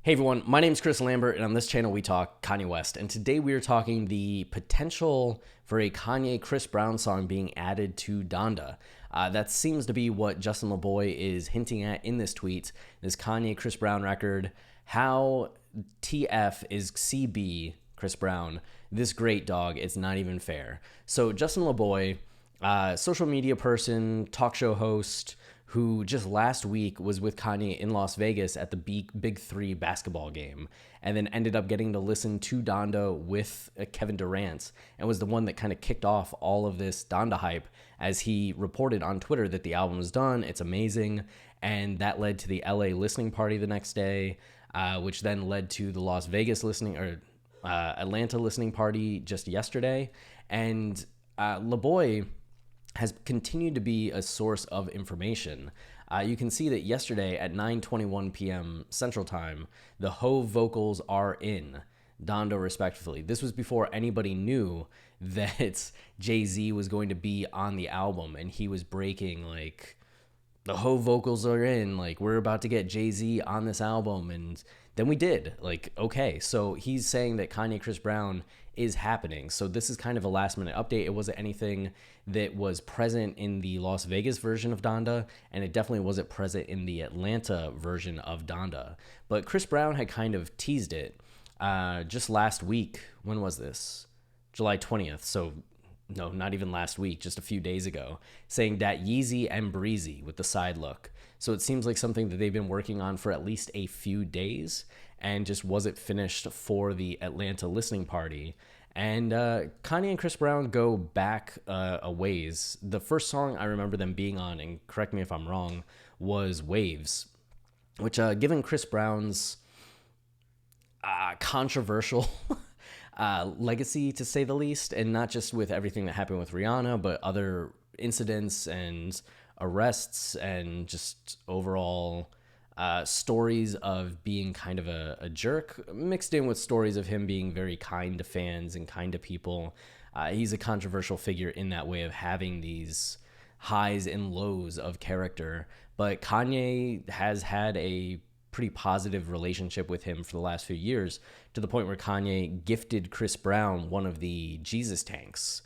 Hey everyone, my name is Chris Lambert, and on this channel we talk Kanye West. And today we are talking the potential for a Kanye Chris Brown song being added to Donda. That seems to be what Justin LeBoy is hinting at in this tweet. This Kanye Chris Brown record. How TF is CB Chris Brown? This great dog. It's not even fair. So Justin LeBoy, social media person, talk show host, who just last week was with Kanye in Las Vegas at the Big Three basketball game, and then ended up getting to listen to Donda with Kevin Durant, and was the one that kind of kicked off all of this Donda hype, as he reported on Twitter that the album was done, it's amazing, and that led to the LA listening party the next day, which then led to the Las Vegas listening, or Atlanta listening party just yesterday, and LeBoy has continued to be a source of information. You can see that yesterday at 9:21 p.m. Central Time, the Ho vocals are in Donda respectively. This was before anybody knew that Jay-Z was going to be on the album, and he was breaking like, the Ho vocals are in, like, we're about to get Jay-Z on this album, and then we did. Like, okay, so he's saying that Kanye Chris Brown is happening. So this is kind of a last minute update. It wasn't anything that was present in the Las Vegas version of Donda, and it definitely wasn't present in the Atlanta version of Donda. But Chris Brown had kind of teased it just last week. When was this? July 20th. So no, not even last week, just a few days ago, saying that Yeezy and Breezy with the side look. So it seems like something that they've been working on for at least a few days, and just wasn't finished for the Atlanta listening party. And Kanye and Chris Brown go back a ways. The first song I remember them being on, and correct me if I'm wrong, was Waves, which given Chris Brown's controversial legacy, to say the least, and not just with everything that happened with Rihanna, but other incidents and arrests and just overall stories of being kind of a jerk, mixed in with stories of him being very kind to fans and kind to people. He's a controversial figure in that way of having these highs and lows of character, but Kanye has had a pretty positive relationship with him for the last few years, to the point where Kanye gifted Chris Brown one of the Jesus tanks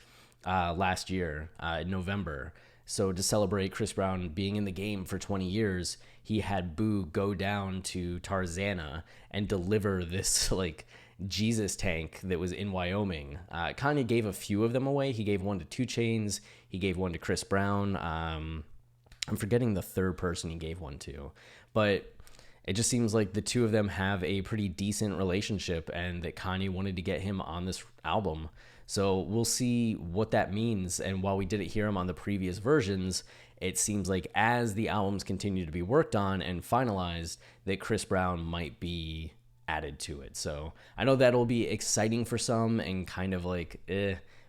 last year in November. So to celebrate Chris Brown being in the game for 20 years, he had Boo go down to Tarzana and deliver this like Jesus tank that was in Wyoming. Kanye gave a few of them away. He gave one to 2 Chainz. He gave one to Chris Brown. I'm forgetting the third person he gave one to, but it just seems like the two of them have a pretty decent relationship, and that Kanye wanted to get him on this album. So we'll see what that means. And while we didn't hear him on the previous versions, it seems like as the albums continue to be worked on and finalized, that Chris Brown might be added to it. So I know that'll be exciting for some and kind of like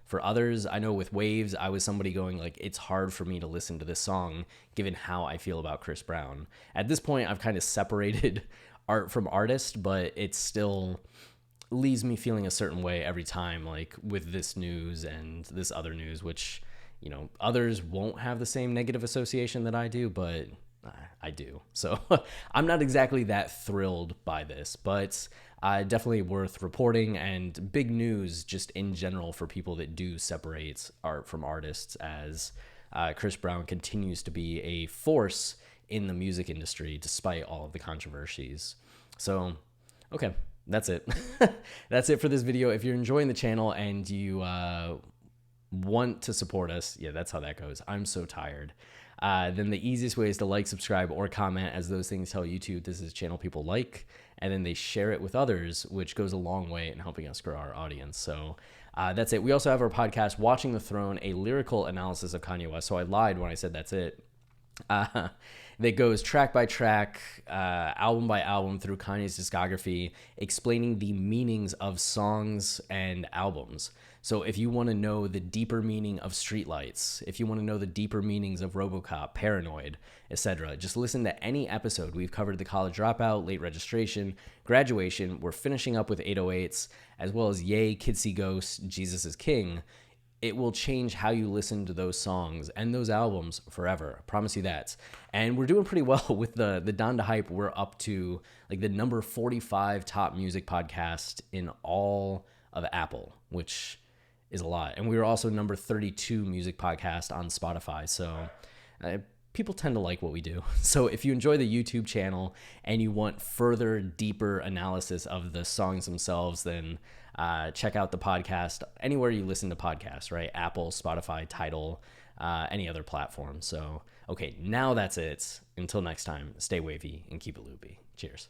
for others. I know with Waves, I was somebody going like, it's hard for me to listen to this song given how I feel about Chris Brown. At this point, I've kind of separated art from artist, but it still leaves me feeling a certain way every time, like with this news and this other news, which, you know, others won't have the same negative association that I do, but I do. So I'm not exactly that thrilled by this, but definitely worth reporting, and big news just in general for people that do separate art from artists, as Chris Brown continues to be a force in the music industry despite all of the controversies. So, okay, that's it. That's it for this video. If you're enjoying the channel and you want to support us, yeah, that's how that goes. I'm so tired. Then the easiest way is to like, subscribe, or comment, as those things tell YouTube this is a channel people like, and then they share it with others, which goes a long way in helping us grow our audience. So that's it. We also have our podcast, Watching the Throne, a lyrical analysis of Kanye West. So I lied when I said that's it. That goes track by track, album by album through Kanye's discography, explaining the meanings of songs and albums. So if you want to know the deeper meaning of Streetlights, if you want to know the deeper meanings of RoboCop, Paranoid, etc., just listen to any episode. We've covered The College Dropout, Late Registration, Graduation. We're finishing up with 808s, as well as Yay, Kids See Ghosts, Jesus is King. it will change how you listen to those songs and those albums forever. I promise you that. And we're doing pretty well with the Donda hype. We're up to like the number 45 top music podcast in all of Apple, which is a lot. And we were also number 32 music podcast on Spotify. So people tend to like what we do. So if you enjoy the YouTube channel and you want further, deeper analysis of the songs themselves, then check out the podcast anywhere you listen to podcasts, right? Apple, Spotify, Tidal, any other platform. So, okay, now that's it. Until next time, stay wavy and keep it loopy. Cheers.